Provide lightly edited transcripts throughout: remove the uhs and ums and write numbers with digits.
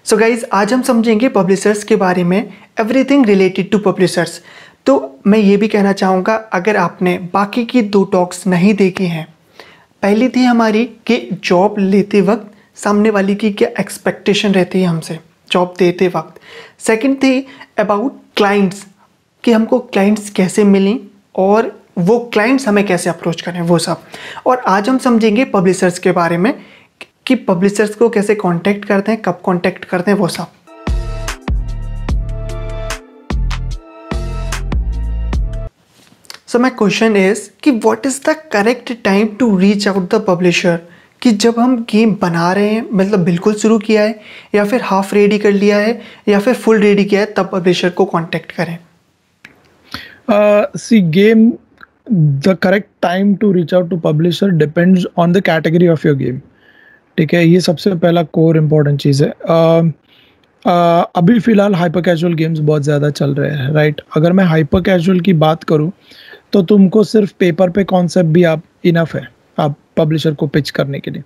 So guys आज हम समझेंगे पब्लिशर्स के बारे में, एवरीथिंग रिलेटेड टू पब्लिशर्स। तो मैं ये भी कहना चाहूँगा, अगर आपने बाकी की 2 टॉक्स नहीं देखी हैं, पहली थी हमारी कि जॉब लेते वक्त सामने वाले की क्या एक्सपेक्टेशन रहती है हमसे जॉब देते वक्त। सेकंड थी अबाउट क्लाइंट्स, कि हमको क्लाइंट्स कैसे मिलें और वो क्लाइंट्स हमें कैसे अप्रोच करें, वो सब। और आज हम समझेंगे पब्लिशर्स के बारे में कि पब्लिशर्स को कैसे कांटेक्ट करते हैं, कब कांटेक्ट करते हैं, वो सब। सो माय क्वेश्चन इज कि what is the correct time to reach out the publisher, कि जब हम गेम बना रहे हैं, मतलब बिल्कुल शुरू किया है या फिर हाफ रेडी कर लिया है या फिर फुल रेडी किया है, तब पब्लिशर को कांटेक्ट करें। See, the correct time to reach out to publisher depends on the category of your game. ठीक है, ये सबसे पहला कोर इम्पोर्टेंट चीज़ है। अभी फ़िलहाल हाइपर कैजुअल गेम्स बहुत ज़्यादा चल रहे हैं, राइट। अगर मैं हाइपर कैजुअल की बात करूँ तो तुमको सिर्फ पेपर पे कॉन्सेप्ट भी आप इनफ है आप पब्लिशर को पिच करने के लिए।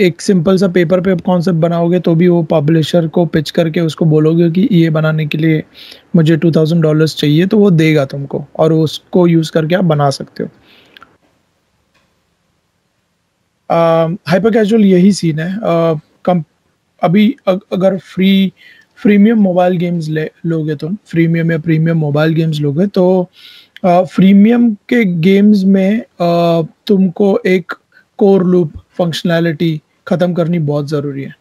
एक सिंपल सा पेपर पे कॉन्सेप्ट बनाओगे तो भी वो पब्लिशर को पिच करके उसको बोलोगे कि ये बनाने के लिए मुझे $2000 चाहिए, तो वो देगा तुमको और उसको यूज़ करके आप बना सकते हो। हाइपर कैजुअल यही सीन है। अभी अगर फ्रीमियम मोबाइल गेम्स लोगे तुम, फ्रीमियम या प्रीमियम मोबाइल गेम्स लोगे तो फ्रीमियम के गेम्स में तुमको एक कोर लूप फंक्शनैलिटी ख़त्म करनी बहुत ज़रूरी है,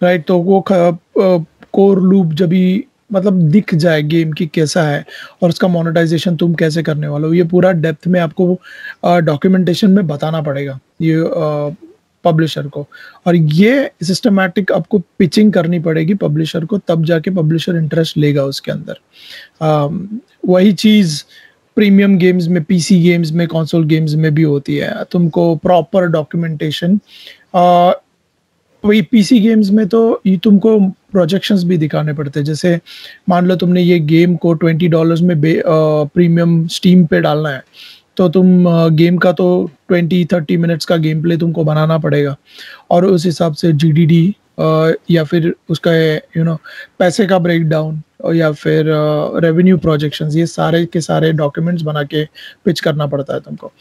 राइट। तो वो कोर लूप जब भी मतलब दिख जाए गेम की कैसा है और उसका मोनेटाइजेशन तुम कैसे करने वाले हो, ये पूरा डेप्थ में आपको डॉक्यूमेंटेशन में बताना पड़ेगा ये पब्लिशर को। और ये सिस्टमैटिक आपको पिचिंग करनी पड़ेगी पब्लिशर को, तब जाके पब्लिशर इंटरेस्ट लेगा उसके अंदर। वही चीज़ प्रीमियम गेम्स में, पीसी गेम्स में, कंसोल गेम्स में भी होती है। तुमको प्रॉपर डॉक्यूमेंटेशन, वही पीसी गेम्स में तो ये तुमको प्रोजेक्शंस भी दिखाने पड़ते हैं। जैसे मान लो तुमने ये गेम को $20 में प्रीमियम स्टीम पे डालना है, तो तुम गेम का तो 20-30 मिनट्स का गेम प्ले तुमको बनाना पड़ेगा और उस हिसाब से जीडीडी या फिर उसका पैसे का ब्रेक डाउन या फिर रेवेन्यू प्रोजेक्शंस, ये सारे के सारे डॉक्यूमेंट्स बना के पिच करना पड़ता है तुमको।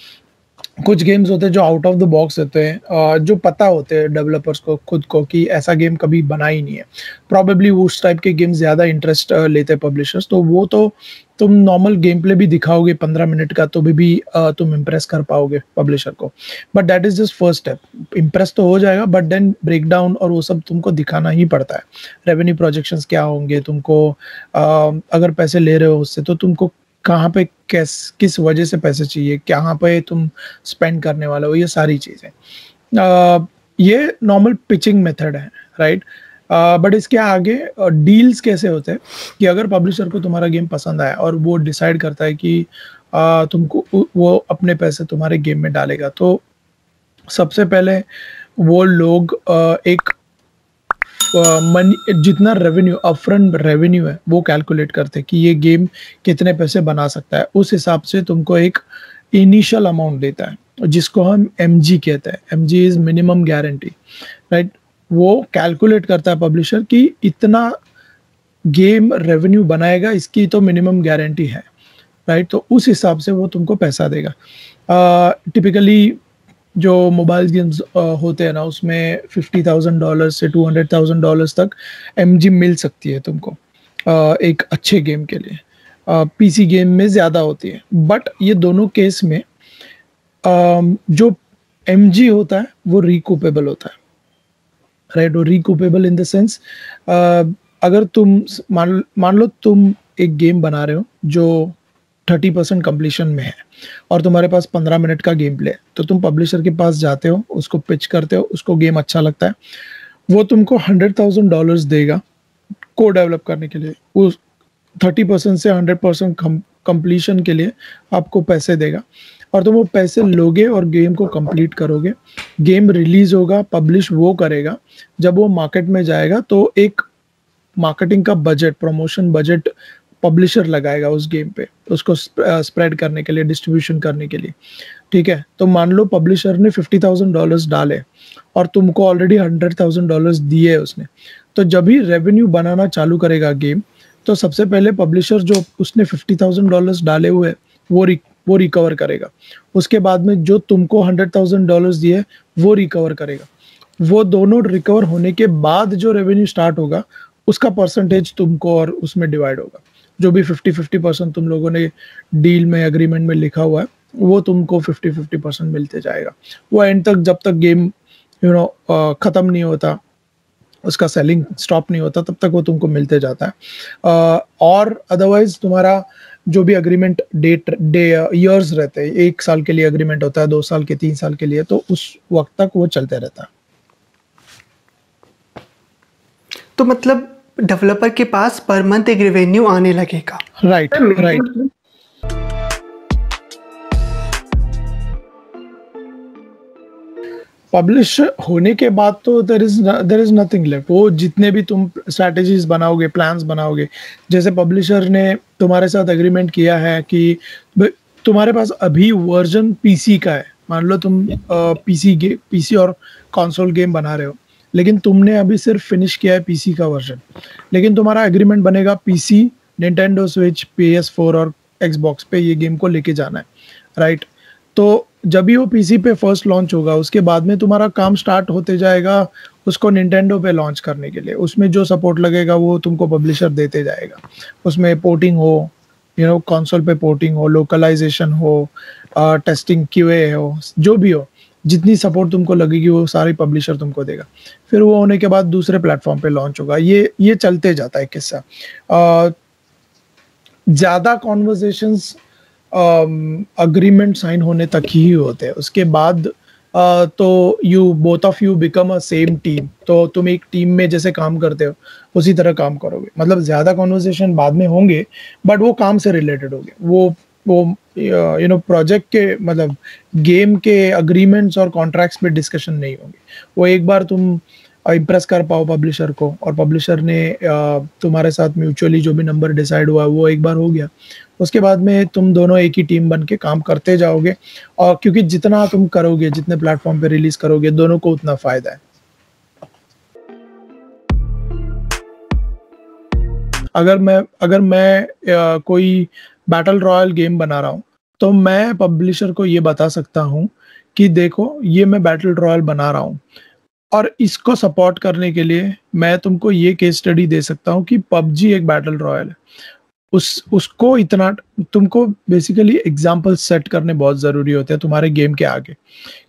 कुछ गेम्स होते हैं जो आउट ऑफ द बॉक्स होते हैं, जो पता होते हैं डेवलपर्स को खुद को कि ऐसा गेम कभी बना ही नहीं है। प्रॉबेबली उस टाइप के गेम्स ज़्यादा इंटरेस्ट लेते हैं पब्लिशर्स, तो वो तो तुम नॉर्मल गेम प्ले भी दिखाओगे 15 मिनट का तो भी तुम इम्प्रेस कर पाओगे पब्लिशर को। But that is just first step. Impress तो हो जाएगा बट देन ब्रेक डाउन और वो सब तुमको दिखाना ही पड़ता है। रेवेन्यू प्रोजेक्शंस क्या होंगे तुमको, अगर पैसे ले रहे हो उससे तो तुमको कहाँ पे किस वजह से पैसे चाहिए, कहाँ पे तुम स्पेंड करने वाले हो, ये सारी चीज़ें। ये नॉर्मल पिचिंग मेथड है, राइट। बट इसके आगे डील्स कैसे होते हैं कि अगर पब्लिशर को तुम्हारा गेम पसंद आया और वो डिसाइड करता है कि तुमको वो अपने पैसे तुम्हारे गेम में डालेगा, तो सबसे पहले वो लोग एक मनी, जितना रेवेन्यू, अपफ्रंट रेवेन्यू है वो कैलकुलेट करते हैं कि ये गेम कितने पैसे बना सकता है। उस हिसाब से तुमको एक इनिशियल अमाउंट देता है जिसको हम एमजी कहते हैं। MG is minimum guarantee, right. वो कैलकुलेट करता है पब्लिशर कि इतना गेम रेवेन्यू बनाएगा, इसकी तो मिनिमम गारंटी है, राइट। तो उस हिसाब से वो तुमको पैसा देगा। टिपिकली जो मोबाइल गेम्स होते हैं ना, उसमें $50,000 से $200,000 तक एमजी मिल सकती है तुमको एक अच्छे गेम के लिए। पीसी गेम में ज़्यादा होती है, बट ये दोनों केस में जो एमजी होता है वो रिकूपेबल होता है, राइट। और रिकूपेबल इन द सेंस, अगर तुम मान लो तुम एक गेम बना रहे हो जो 30% कंप्लीशन में है और तुम्हारे पास 15 मिनट का गेम प्ले है, तो तुम पब्लिशर के पास जाते हो, उसको पिच करते हो, उसको गेम अच्छा लगता है, वो तुमको $100,000 देगा को डेवलप करने के लिए। उस 30% से 100% कंप्लीशन के लिए आपको पैसे देगा और तुम वो पैसे लोगे और गेम को कंप्लीट करोगे। गेम रिलीज होगा, पब्लिश वो करेगा, जब वो मार्केट में जाएगा तो एक मार्केटिंग का बजट, प्रमोशन बजट पब्लिशर लगाएगा उस गेम पे, उसको स्प्रेड करने के लिए, डिस्ट्रीब्यूशन करने के लिए। ठीक है, तो मान लो पब्लिशर ने $50,000 डाले और तुमको ऑलरेडी $100,000 दिए उसने, तो जब भी रेवेन्यू बनाना चालू करेगा गेम, तो सबसे पहले पब्लिशर जो उसने $50,000 डाले हुए वो रिकवर करेगा। उसके बाद में जो तुमको $100,000 दिए वो रिकवर करेगा। वो दोनों रिकवर होने के बाद जो रेवेन्यू स्टार्ट होगा उसका परसेंटेज तुमको और उसमें डिवाइड होगा। जो भी 50-50% तुम लोगों ने डील में एग्रीमेंट में लिखा हुआ है वो तुमको 50-50% मिलते जाएगा। वो एंड तक जब तक गेम खत्म नहीं होता, उसका सेलिंग स्टॉप नहीं होता, तब तक वो तुमको मिलते जाता है। और अदरवाइज तुम्हारा जो भी एग्रीमेंट ईयर्स रहते हैं, 1 साल के लिए एग्रीमेंट होता है, 2 साल के, 3 साल के लिए, तो उस वक्त तक वो चलते रहता है। तो मतलब डेवलपर के पास पर मंथ एक रेवेन्यू आने लगेगा। Right right. पब्लिश होने के बाद तो देर इज नथिंग लेफ्ट। वो जितने भी तुम स्ट्रैटेजीज बनाओगे, प्लान्स बनाओगे, जैसे पब्लिशर ने तुम्हारे साथ एग्रीमेंट किया है कि तुम्हारे पास अभी वर्जन पीसी का है, मान लो तुम पीसी और कंसोल गेम बना रहे हो, लेकिन तुमने अभी सिर्फ फिनिश किया है पीसी का वर्जन, लेकिन तुम्हारा एग्रीमेंट बनेगा पीसी, निंटेंडो स्विच, PS4 और एक्सबॉक्स पे ये गेम को लेके जाना है, राइट। तो जब भी वो पीसी पे फर्स्ट लॉन्च होगा, उसके बाद में तुम्हारा काम स्टार्ट होते जाएगा उसको निंटेंडो पे लॉन्च करने के लिए। उसमें जो सपोर्ट लगेगा वो तुमको पब्लिशर देते जाएगा। उसमें पोर्टिंग हो, कंसोल पे पोर्टिंग हो, लोकलाइजेशन हो, टेस्टिंग QA हो, जो भी हो, जितनी सपोर्ट तुमको लगेगी वो सारी पब्लिशर तुमको देगा। फिर वो होने के बाद दूसरे प्लेटफॉर्म पे लॉन्च होगा। ये चलते जाता है किस्सा। ज़्यादा कॉन्वर्जेशंस अग्रीमेंट साइन होने तक ही होते हैं। उसके बाद तो both of you become a same team. तो तुम एक टीम में जैसे काम करते हो उसी तरह काम करोगे। मतलब ज़्यादा कॉन्वर्जेशन बाद में होंगे, बट वो काम से रिलेटेड होंगे। वो प्रोजेक्ट के, मतलब गेम के अग्रीमेंट्स और कॉन्ट्रैक्ट्स पे डिस्कशन नहीं होंगे। वो एक बार तुम इम्प्रेस कर पाओ पब्लिशर को, और पब्लिशर ने तुम्हारे साथ म्यूचुअली जो भी नंबर डिसाइड हुआ वो एक बार हो गया, उसके बाद में तुम दोनों एक ही टीम बन के काम करते जाओगे। और क्योंकि जितना तुम करोगे, जितने प्लेटफॉर्म पे रिलीज करोगे, दोनों को उतना फायदा है। अगर मैं कोई बैटल रॉयल गेम बना रहा हूँ, तो मैं पब्लिशर को ये बता सकता हूँ कि देखो ये मैं बैटल रॉयल बना रहा हूँ, और इसको सपोर्ट करने के लिए मैं तुमको ये केस स्टडी दे सकता हूँ कि पबजी एक बैटल रॉयल है। उसको इतना तुमको बेसिकली एग्जांपल सेट करने बहुत ज़रूरी होते हैं तुम्हारे गेम के आगे,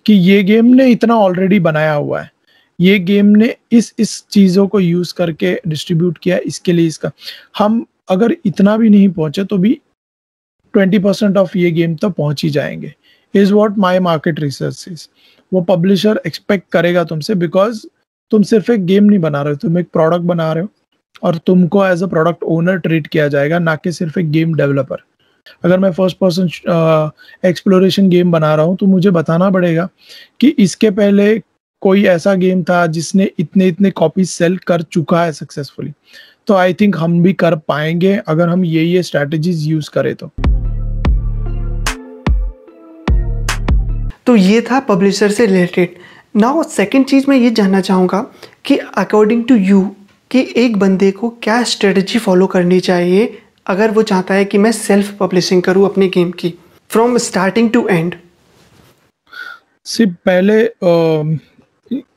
कि ये गेम ने इतना ऑलरेडी बनाया हुआ है, ये गेम ने इस चीज़ों को यूज़ करके डिस्ट्रीब्यूट किया, इसके लिए इसका हम अगर इतना भी नहीं पहुंचे तो भी 20% ऑफ ये गेम तो पहुंच ही जाएंगे। Is what my market research is. वो पब्लिशर एक्सपेक्ट करेगा तुमसे, बिकॉज तुम सिर्फ एक गेम नहीं बना रहे हो, तुम एक प्रोडक्ट बना रहे हो, और तुमको as a product owner treat किया जाएगा, ना कि सिर्फ एक गेम डेवलपर। अगर मैं फर्स्ट पर्सन एक्सप्लोरेशन गेम बना रहा हूँ तो मुझे बताना पड़ेगा कि इसके पहले कोई ऐसा गेम था जिसने इतने कॉपी सेल कर चुका है सक्सेसफुली। तो आई थिंक हम भी कर पाएंगे अगर हम ये स्ट्रैटेजीज यूज करें तो ये था पब्लिशर से रिलेटेड। नाउ सेकंड चीज़ मैं ये जानना चाहूँगा कि अकॉर्डिंग टू यू कि एक बंदे को क्या स्ट्रेटजी फॉलो करनी चाहिए अगर वो चाहता है कि मैं सेल्फ पब्लिशिंग करूँ अपने गेम की फ्रॉम स्टार्टिंग टू एंड। सिर्फ पहले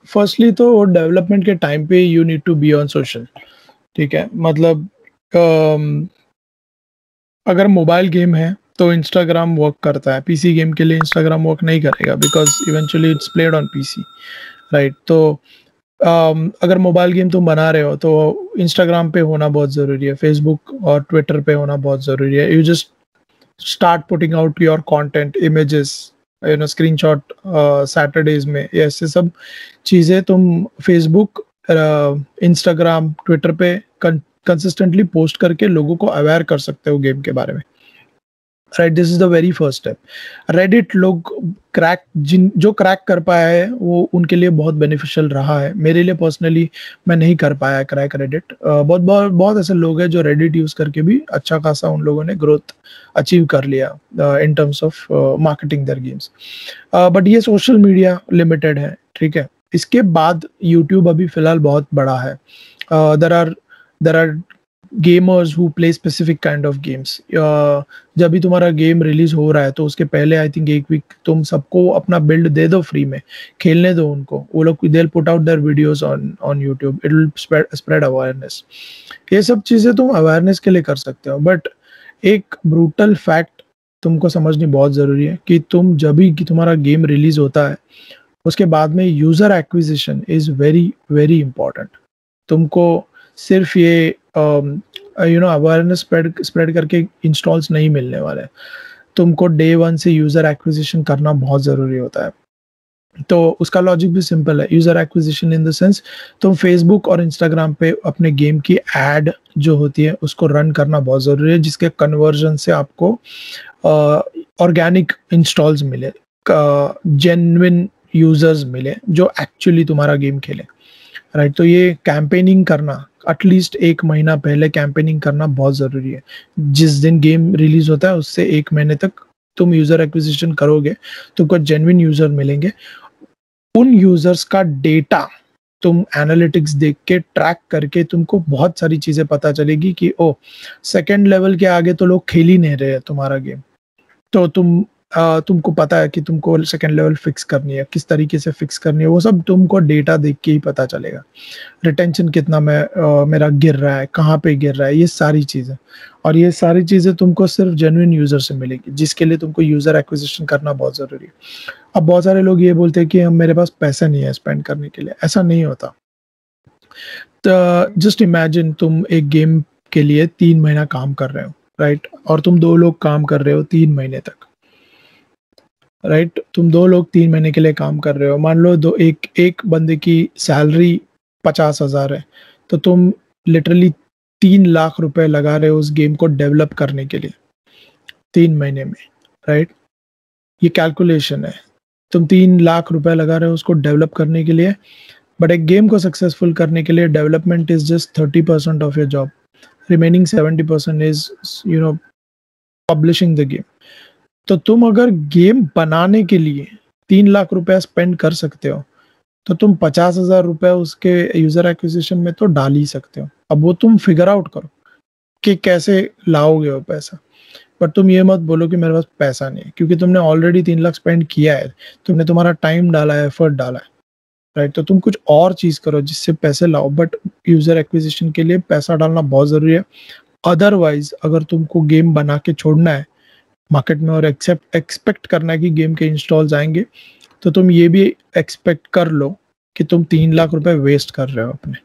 फर्स्टली तो डेवलपमेंट के टाइम पे you need to be on social, ठीक है। मतलब अगर मोबाइल गेम है तो इंस्टाग्राम वर्क करता है, पीसी गेम के लिए इंस्टाग्राम वर्क नहीं करेगा, because eventually it's played on PC, right. तो अगर मोबाइल गेम तुम बना रहे हो तो इंस्टाग्राम पे होना बहुत ज़रूरी है, फेसबुक और ट्विटर पे होना बहुत ज़रूरी है। You just start putting out your content, images, screenshot Saturdays में, ऐसे सब चीज़ें तुम फेसबुक, इंस्टाग्राम, ट्विटर पे कंसिस्टेंटली पोस्ट करके लोगों को अवेयर कर सकते हो गेम के बारे में। Right, this is the very first step. Reddit लोग जो क्रैक कर पाया है वो उनके लिए बहुत बेनिफिशियल रहा है। मेरे लिए पर्सनली मैं नहीं कर पाया क्रैक रेडिट। बहुत ऐसे लोग हैं जो रेडिट यूज करके भी अच्छा खासा उन लोगों ने ग्रोथ अचीव कर लिया in terms of marketing their games. But ये सोशल मीडिया लिमिटेड है, ठीक है। इसके बाद यूट्यूब अभी फिलहाल बहुत बड़ा है। There are gamers who play specific kind of games. जब भी तुम्हारा गेम रिलीज हो रहा है तो उसके पहले आई थिंक एक वीक तुम सबको अपना बिल्ड दे दो फ्री में, खेलने दो उनको। वो लोग they put out their videos on YouTube, it will spread awareness. ये सब चीजें तुम अवेयरनेस के लिए कर सकते हो। बट एक ब्रूटल फैक्ट तुमको समझनी बहुत जरूरी है कि तुम जब भी तुम्हारा गेम रिलीज होता है उसके बाद में user acquisition is very very important. तुमको सिर्फ ये अवेयरनेस स्प्रेड करके इंस्टॉल्स नहीं मिलने वाले। तुमको डे वन से यूजर एक्विजिशन करना बहुत जरूरी होता है। तो उसका लॉजिक भी सिंपल है। User acquisition in the sense तुम फेसबुक और इंस्टाग्राम पे अपने गेम की एड जो होती है उसको रन करना बहुत जरूरी है, जिसके कन्वर्जन से आपको ऑर्गेनिक इंस्टॉल्स मिले, जेन्युइन यूजर्स मिले जो एक्चुअली तुम्हारा गेम खेले, राइट। तो ये कैंपेनिंग करना, एटलीस्ट 1 महीना पहले कैंपेनिंग करना बहुत जरूरी है। जिस दिन गेम रिलीज होता है उससे 1 महीने तक तुम यूजर एक्विजिशन करोगे, तुमको जेन्युइन यूजर मिलेंगे। उन यूजर्स का डेटा तुम एनालिटिक्स देख के ट्रैक करके तुमको बहुत सारी चीजें पता चलेगी कि ओ सेकेंड लेवल के आगे तो लोग खेल ही नहीं रहे तुम्हारा गेम। तो तुमको पता है कि तुमको सेकेंड लेवल फिक्स करनी है, किस तरीके से फिक्स करनी है, वो सब तुमको डेटा देख के ही पता चलेगा। रिटेंशन कितना मेरा गिर रहा है, कहाँ पे गिर रहा है, ये सारी चीज़ें। और ये सारी चीज़ें तुमको सिर्फ जेन्युइन यूजर से मिलेगी, जिसके लिए तुमको यूजर एक्विजिशन करना बहुत ज़रूरी है। अब बहुत सारे लोग ये बोलते हैं कि मेरे पास पैसा नहीं है स्पेंड करने के लिए। ऐसा नहीं होता। तो जस्ट इमेजिन तुम एक गेम के लिए 3 महीना काम कर रहे हो, राइट, और तुम 2 लोग काम कर रहे हो 3 महीने तक, राइट। तुम 2 लोग 3 महीने के लिए काम कर रहे हो। मान लो एक बंदे की सैलरी 50,000 है, तो तुम लिटरली 3 लाख रुपए लगा रहे हो उस गेम को डेवलप करने के लिए 3 महीने में, राइट। ये कैलकुलेशन है। तुम 3 लाख रुपए लगा रहे हो उसको डेवलप करने के लिए, बट एक गेम को सक्सेसफुल करने के लिए development is just 30% of your job. Remaining 70% is publishing the game. तो तुम अगर गेम बनाने के लिए 3 लाख रुपया स्पेंड कर सकते हो, तो तुम 50,000 रुपये उसके यूजर एक्विजिशन में तो डाल ही सकते हो। अब वो तुम फिगर आउट करो कि कैसे लाओगे वो पैसा। बट तुम ये मत बोलो कि मेरे पास पैसा नहीं है, क्योंकि तुमने ऑलरेडी 3 लाख स्पेंड किया है, तुमने तुम्हारा टाइम डाला है, एफर्ट डाला है, राइट। तो तुम कुछ और चीज करो जिससे पैसे लाओ, बट यूजर एक्विजिशन के लिए पैसा डालना बहुत जरूरी है। अदरवाइज अगर तुमको गेम बना के छोड़ना है मार्केट में और एक्सपेक्ट करना है कि गेम के इंस्टॉल्स आएंगे, तो तुम ये भी एक्सपेक्ट कर लो कि तुम 3 लाख रुपए वेस्ट कर रहे हो अपने।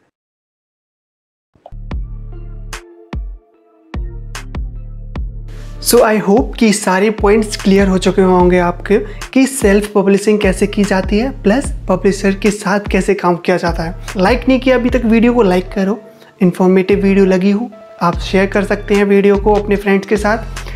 सो आई होप कि सारे पॉइंट्स क्लियर हो चुके होंगे आपके कि सेल्फ पब्लिशिंग कैसे की जाती है, प्लस पब्लिशर के साथ कैसे काम किया जाता है। लाइक नहीं किया अभी तक वीडियो को लाइक करो। इन्फॉर्मेटिव वीडियो लगी हो आप शेयर कर सकते हैं वीडियो को अपने फ्रेंड्स के साथ।